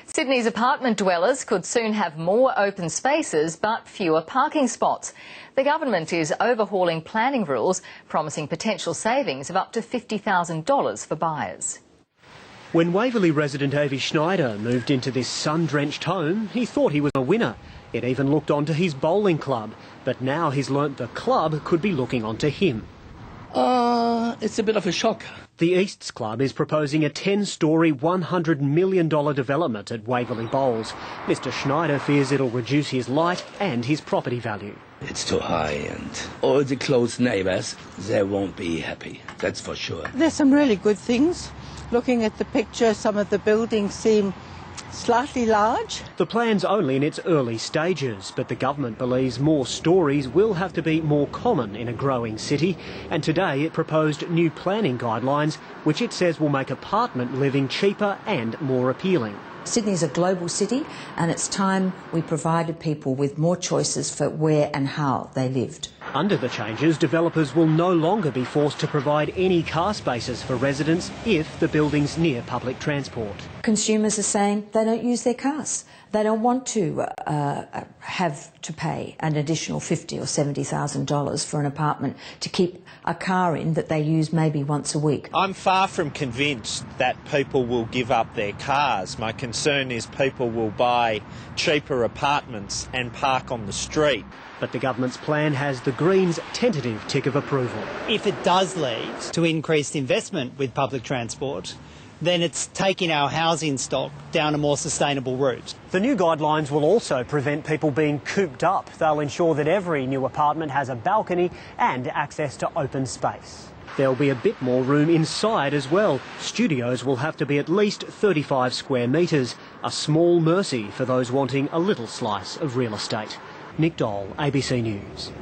Sydney's apartment dwellers could soon have more open spaces but fewer parking spots. The government is overhauling planning rules, promising potential savings of up to $50,000 for buyers. When Waverley resident Avi Schneider moved into this sun-drenched home, he thought he was a winner. It even looked onto his bowling club, but now he's learnt the club could be looking onto him. It's a bit of a shock. The Easts Club is proposing a 10-storey, $100 million development at Waverley Bowls. Mr Schneider fears it'll reduce his light and his property value. It's too high and all the close neighbours, they won't be happy, that's for sure. There's some really good things. Looking at the picture, some of the buildings seem slightly large. The plan's only in its early stages, but the government believes more storeys will have to be more common in a growing city, and today it proposed new planning guidelines which it says will make apartment living cheaper and more appealing. Sydney's a global city, and it's time we provided people with more choices for where and how they lived. Under the changes, developers will no longer be forced to provide any car spaces for residents if the building's near public transport. Consumers are saying they don't use their cars. They don't want to have to pay an additional $50,000 or $70,000 for an apartment to keep a car in that they use maybe once a week. I'm far from convinced that people will give up their cars. My concern is people will buy cheaper apartments and park on the street. But the government's plan has the Greens' tentative tick of approval. If it does lead to increased investment with public transport, then it's taking our housing stock down a more sustainable route. The new guidelines will also prevent people being cooped up. They'll ensure that every new apartment has a balcony and access to open space. There'll be a bit more room inside as well. Studios will have to be at least 35 square metres, a small mercy for those wanting a little slice of real estate. Nick Dole, ABC News.